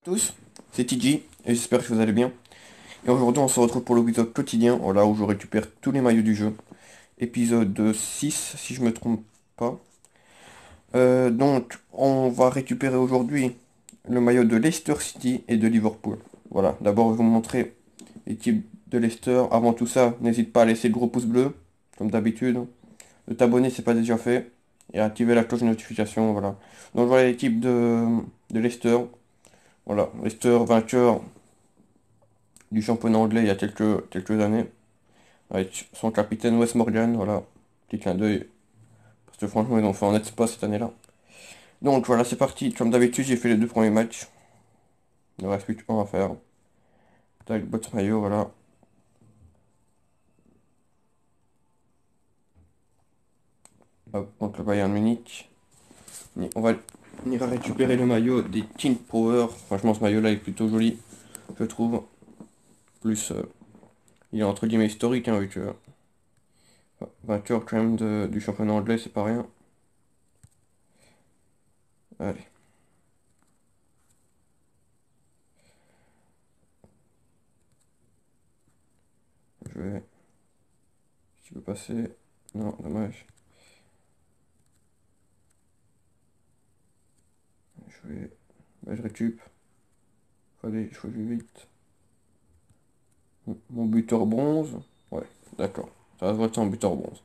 Tous, c'est TG et j'espère que vous allez bien. Et aujourd'hui on se retrouve pour l'épisode quotidien, voilà, où je récupère tous les maillots du jeu. Épisode 6 si je me trompe pas. Donc on va récupérer aujourd'hui le maillot de Leicester City et de Liverpool. Voilà, d'abord je vais vous montrer l'équipe de Leicester. Avant tout ça, n'hésite pas à laisser le gros pouce bleu, comme d'habitude. De t'abonner si c'est pas déjà fait. Et à activer la cloche de notification, voilà. Donc voilà l'équipe de Leicester. Voilà, Leicester vainqueur du championnat anglais il y a quelques années, avec son capitaine Wes Morgan, voilà, petit clin d'œil, parce que franchement ils ont fait un exploit cette année-là. Donc voilà, c'est parti, comme d'habitude j'ai fait les deux premiers matchs, il ne reste plus qu'un à faire. Tac, botte maillot, voilà. Hop, contre le Bayern Munich. On va venir à récupérer le maillot des King Power, franchement ce maillot-là est plutôt joli, je trouve. Plus, il est entre guillemets historique, hein, vu que vainqueur quand même du championnat anglais, c'est pas rien. Allez. Je vais... Si tu peux passer... Non, dommage. Je vais... Bah, je récup. Allez, je joue vite. Mon buteur bronze. Ouais, d'accord. Ça va se voter en buteur bronze.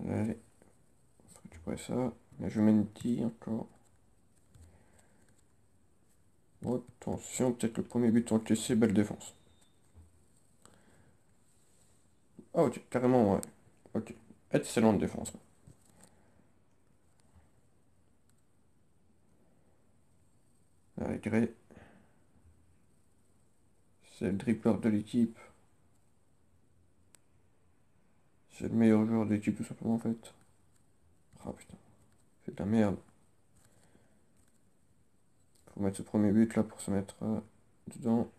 Allez, faut récupérer ça. Mais je mets une petite encore. Oh, attention, peut-être le premier but encaissé, belle défense. Ah ok, carrément, ouais. Ok. Excellente défense. Allez, Gray. C'est le dribbleur de l'équipe. C'est le meilleur joueur de l'équipe tout simplement en fait. Ah putain, c'est de la merde. Faut mettre ce premier but là pour se mettre dedans.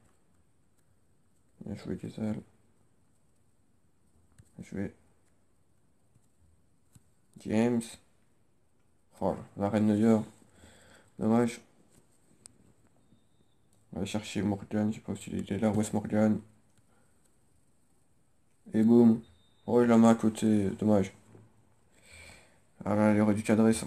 Bien joué Gazal. Bien joué James. Oh, la reine Neuer. Dommage. On va chercher Morgan, je sais pas s'il est là, West Morgan. Et boum. Oh, il la main à côté, dommage. Ah là, il aurait dû cadrer ça.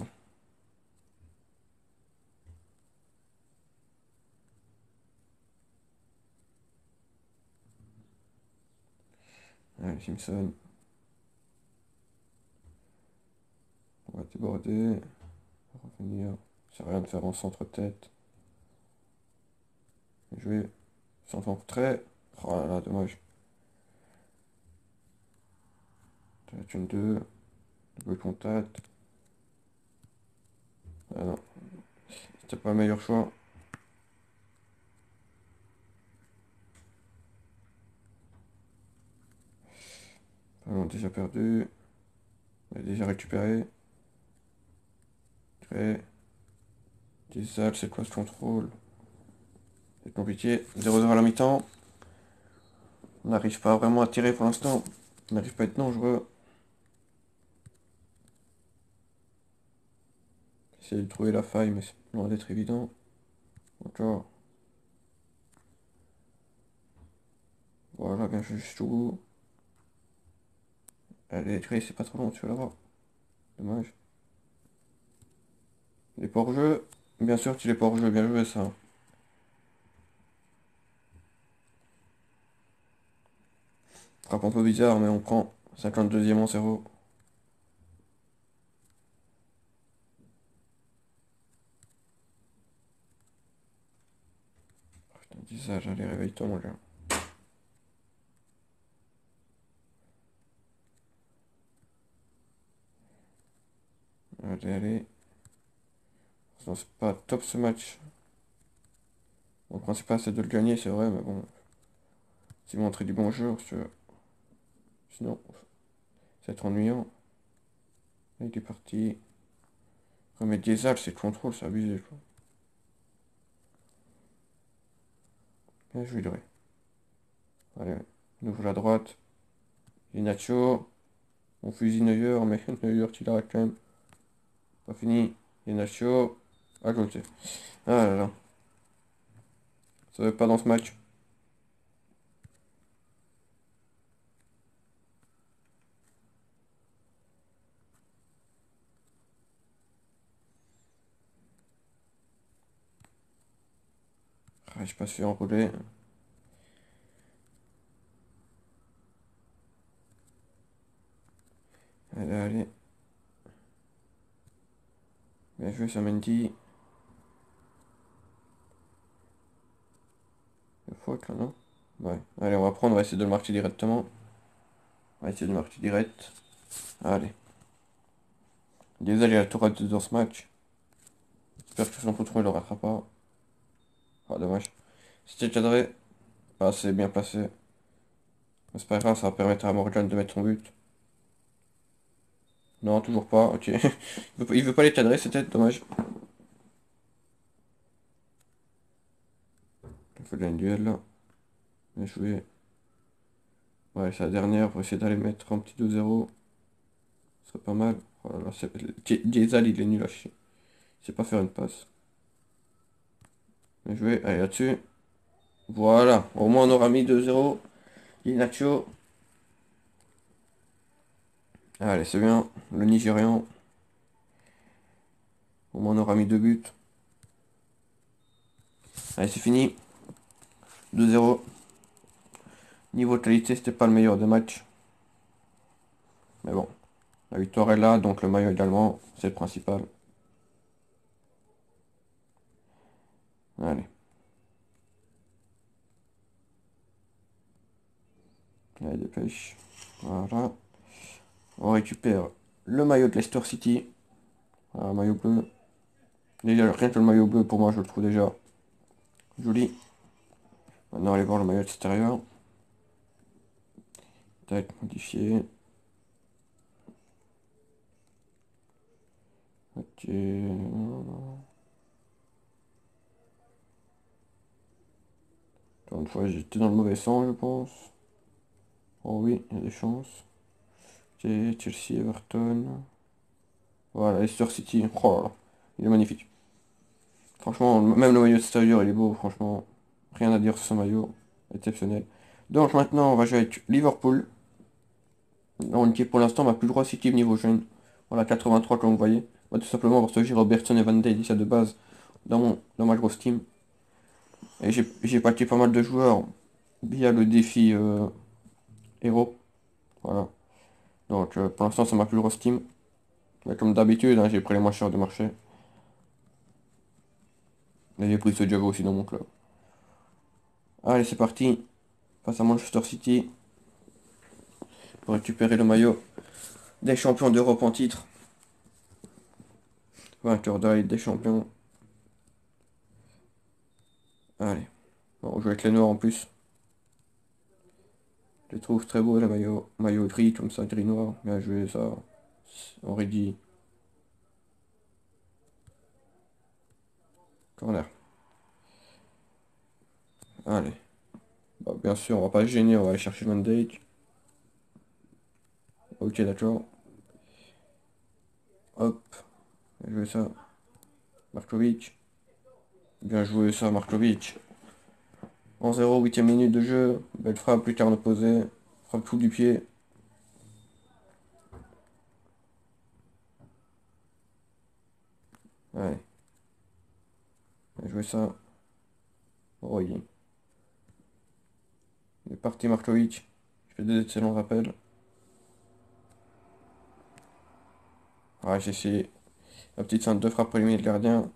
Allez, Simpson. On va déborder. On va revenir. C'est rien de faire en centre-tête. Bien joué. Centre en retrait. Oh là là, dommage. Ça va être une 2. Double contact. Ah non, c'était pas le meilleur choix. On a déjà perdu. On a déjà récupéré. Très. Des Alpes, c'est quoi ce contrôle? C'est compliqué. 0-0 à la mi-temps. On n'arrive pas vraiment à tirer pour l'instant. On n'arrive pas à être dangereux. Essayer de trouver la faille, mais c'est loin d'être évident. Encore. Voilà, bien joué jusqu'au. Allez, Trey, c'est pas trop long, tu vas l'avoir. Dommage. Il est pas hors-jeu. Bien sûr qu'il est pas hors-jeu, bien joué ça. Frappe un peu bizarre, mais on prend 52e en 0. Putain, dis ça, j'allais réveille-toi, mon gars. Allez, allez. Non, c'est pas top ce match. Mon principal c'est de le gagner, c'est vrai, mais bon. C'est montrer du bon jeu, parce que sinon, ça va être ennuyant. Là, il est parti. Remettre des axes, c'est le contrôle, c'est abusé, quoi. Bien joué, Dre. Allez, on ouvre la droite. Et Nacho. On fusille Neuer, mais Neuer, tu l'arrêtes quand même. Pas fini. Et Nacho. À côté. Ah là là. Ça va pas dans ce match. Ah, je pas su enrouler. Allez, allez. Bien joué, ça Mendy. Il faut faute là, non? Ouais. Allez, on va prendre, on va essayer de le marquer directement. On va essayer de le marquer direct. Allez. Désolé, il a tout raté dans ce match. J'espère que son patron il le ratera pas. Ah, dommage. C'était cadré. Ah, c'est bien placé. Mais c'est pas grave, ça va permettre à Morgan de mettre son but. Non, toujours pas. Ok. Il veut pas les cadrer, c'était dommage. Il faut gagner le duel là. Bien joué. Ouais, c'est la dernière pour essayer d'aller mettre un petit 2-0. Ce serait pas mal. Oh là là, Diezal, il est nul à chier. Il sait pas faire une passe. Bien joué. Allez, là-dessus. Voilà. Au moins, on aura mis 2-0. Inacho. Allez, c'est bien. Le Nigérian. Au moins, on aura mis 2 buts. Allez, c'est fini. 2-0. Niveau qualité, c'était pas le meilleur des matchs. Mais bon. La victoire est là, donc le maillot également. C'est le principal. Allez. Allez, dépêche. Voilà. On récupère le maillot de Leicester City. Voilà, maillot bleu. Déjà, rien que le maillot bleu, pour moi, je le trouve déjà joli. Maintenant, allez voir le maillot extérieur. Tac, modifié. Ok. Encore une fois, j'étais dans le mauvais sens, je pense. Oh oui, il y a des chances. Ok, Chelsea, Everton. Voilà, Leicester City. Oh là là, il est magnifique. Franchement, même le maillot extérieur, il est beau. Franchement, rien à dire sur ce maillot. Exceptionnel. Donc maintenant, on va jouer avec Liverpool. On qui est pour l'instant ma plus grosse équipe niveau jeune. Voilà, 83 comme vous voyez. Tout simplement parce que j'ai Robertson et Van Dijk ça de base dans ma grosse team. Et j'ai paqué pas mal de joueurs via le défi héros. Voilà. Donc pour l'instant c'est ma plus grosse team. Mais comme d'habitude, hein, j'ai pris les moins chers du marché. Et j'ai pris ce Diago aussi dans mon club. Allez, c'est parti. Face à Manchester City. Pour récupérer le maillot des champions d'Europe en titre. Vainqueur de la Ligue des champions. Allez. Bon, on joue avec les noirs en plus. Je les trouve très beaux, les maillot gris, comme ça, gris noir. Bien joué, ça. On dit corner. Allez. Bah, bien sûr, on va pas se gêner, on va aller chercher Van Dijk. Ok, d'accord. Hop. Bien joué ça. Markovic. Bien joué ça, Markovic. 1-0, 8ème minute de jeu. Belle frappe, lucarne opposée. Frappe tout du pied. Allez. Bien joué ça. Oh, il est parti, Markovic. Je fais des excellents rappels. Ah, j'ai essayé. La petite feinte de frappe pour éliminer le gardien.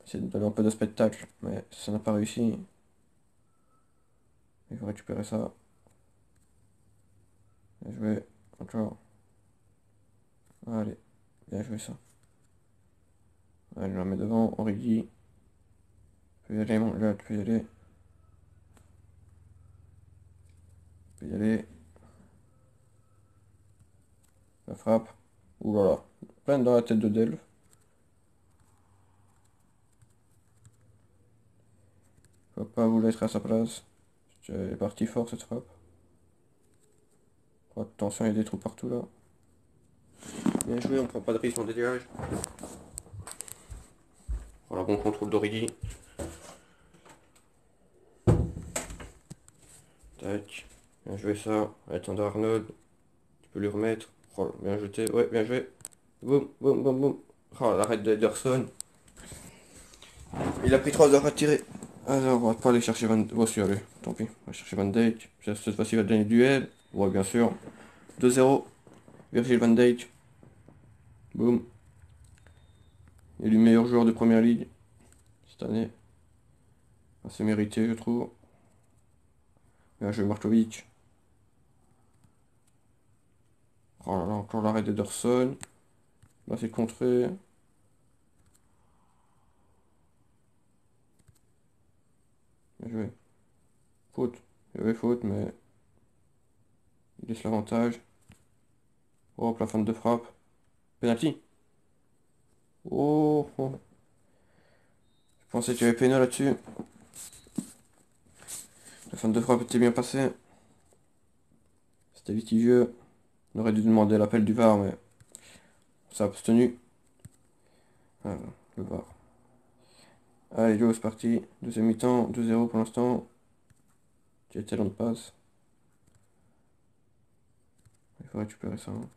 C'est de donner un peu de spectacle, mais ça n'a pas réussi. Il faut récupérer ça. Bien joué. Encore. Allez. Bien joué ça. Allez, je la mets devant. Origi. Tu peux y aller, mon gars. Tu peux y aller. Tu peux y aller. La frappe. Ouh là là. Plein dans la tête de Delve. Je vais pas vous laisser à sa place. J'ai parti fort cette frappe. Oh, attention, il y a des trous partout là. Bien joué, on prend pas de risque, on dégage. Voilà, bon contrôle d'Origi. Tac. Bien joué ça. Alexander Arnold. Tu peux lui remettre. Oh, bien jeté. Ouais, bien joué. Boum, boum, boum, boum. Oh, l'arrêt d'Ederson. Il a pris 3 heures à tirer. Alors, on va pas aller chercher Van... Oh, si, allez, tant pis. On va chercher Van Dijk. Cette fois-ci, il va gagner le duel. Ouais, bien sûr. 2-0. Virgil Van Dijk. Boum. Élu meilleur joueur de première ligue cette année. Assez mérité, je trouve. Bien joué Markovic. Oh là là, encore l'arrêt d'Ederson. Là, c'est contré. Bien joué. Faute. Il y avait faute, mais il laisse l'avantage. Hop, la fin de frappe. Penalty. Oh, oh. Je pensais qu'il y avait pénal là-dessus. La fin de frappe était bien passée. C'était litigieux. On aurait dû demander l'appel du VAR, mais ça a abstenu. Ah, le VAR. Allez, Joe, c'est parti. Deuxième mi-temps, 2-0 pour l'instant. Quel talent de passe. Il faut récupérer ça. Hein.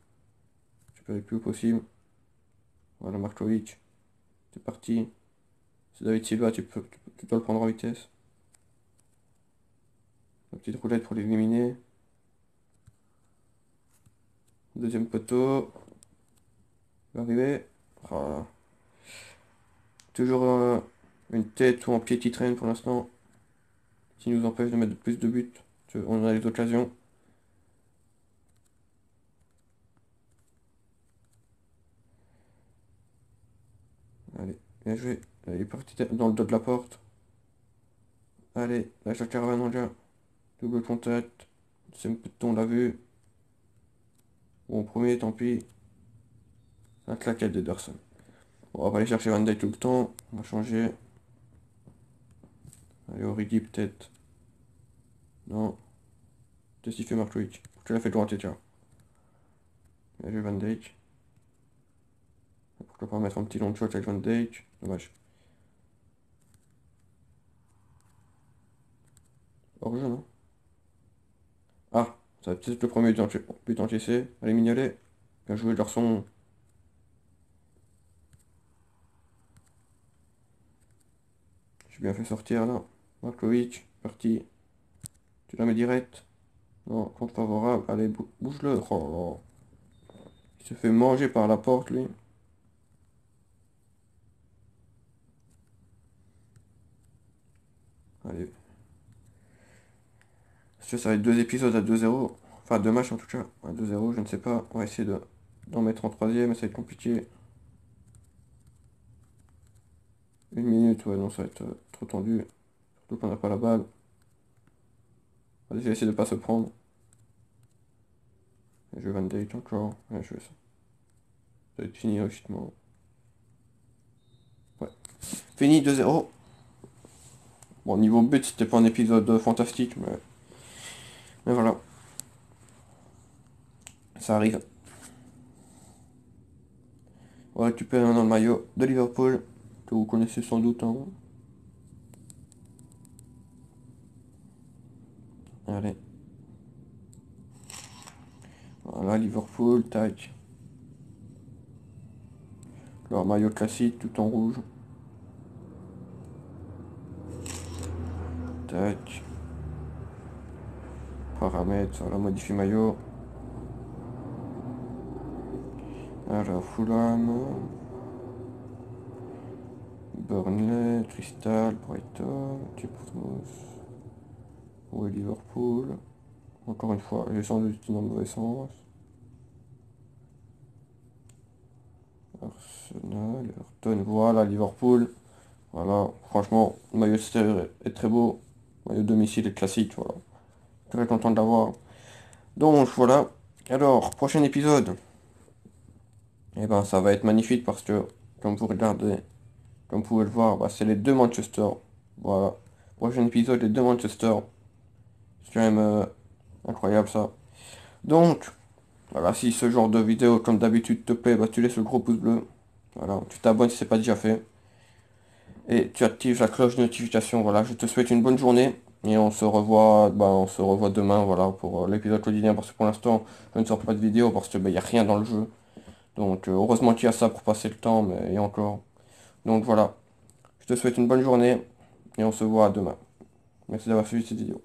Récupérer le plus haut possible. Voilà, Markovic. C'est parti. C'est David Silva, tu dois le prendre en vitesse. La petite roulette pour l'éliminer. Deuxième poteau. Il va arriver. Ah. Toujours une tête ou un pied qui traîne pour l'instant. Qui nous empêche de mettre plus de buts. On a les occasions. Allez, bien joué. Il est parti dans le dos de la porte. Allez, lâche la caravane en déjà. Double contact. C'est un peu de ton, on l'a vu. Bon, premier, tant pis. La claquette d'Ederson. Bon, on va aller chercher Van Dijk tout le temps. On va changer. Allez, Origi peut-être. Non. Qu'est-ce qu'il fait Markovic? Tu l'as fait droit, tiens. Bien joué Van Dijk. Pourquoi pas mettre un petit long shot avec Van Dijk? Dommage. Hors jeu, non? Ah, ça va peut-être être le premier but encaissé. Allez, Mignolet. Bien joué, garçon. J'ai bien fait sortir là. Markovic, parti. Tu la mets direct. Non, compte favorable. Allez, bouge-le. Oh là là. Il se fait manger par la porte, lui. Allez. Ça va être 2 épisodes à 2-0. Enfin, 2 matchs en tout cas. À 2-0, je ne sais pas. On va essayer d'en mettre en troisième, mais ça va être compliqué. 1 minute, ouais, non, ça va être trop tendu. Surtout qu'on n'a pas la balle. Allez, je vais essayer de pas se prendre. Et je vais Van Dijk encore. Ouais, je vais ça. Ça va être fini logiquement. Ouais. Fini 2-0. Bon, niveau but, c'était pas un épisode fantastique, mais voilà. Ça arrive. On va récupérer maintenant le maillot de Liverpool, que vous connaissez sans doute. Hein. Allez. Voilà, Liverpool, tac. Leur maillot classique, tout en rouge. Tac. Paramètres, voilà, modifie maillot. Alors, Fulham. Burnley, Crystal, Brighton, Portsmouth. Ouais, Liverpool. Encore une fois, j'ai sans doute dans le mauvais sens. Arsenal, Everton, voilà, Liverpool. Voilà, franchement, le maillot extérieur est très beau. Le maillot domicile est classique, voilà. Très content de l'avoir. Donc voilà. Alors, prochain épisode. Eh ben, ça va être magnifique parce que, comme vous regardez, comme vous pouvez le voir, bah, c'est les deux Manchester. Voilà. Prochain épisode, les deux Manchester. C'est quand même incroyable ça. Donc, voilà, si ce genre de vidéo, comme d'habitude, te plaît, bah, tu laisses le gros pouce bleu. Voilà, tu t'abonnes si c'est pas déjà fait. Et tu actives la cloche de notification. Voilà, je te souhaite une bonne journée. Et on se revoit demain, voilà, pour l'épisode quotidien. Parce que pour l'instant, je ne sors pas de vidéo parce que, bah, y a rien dans le jeu. Donc, heureusement qu'il y a ça pour passer le temps, mais et encore. Donc voilà, je te souhaite une bonne journée. Et on se voit demain. Merci d'avoir suivi cette vidéo.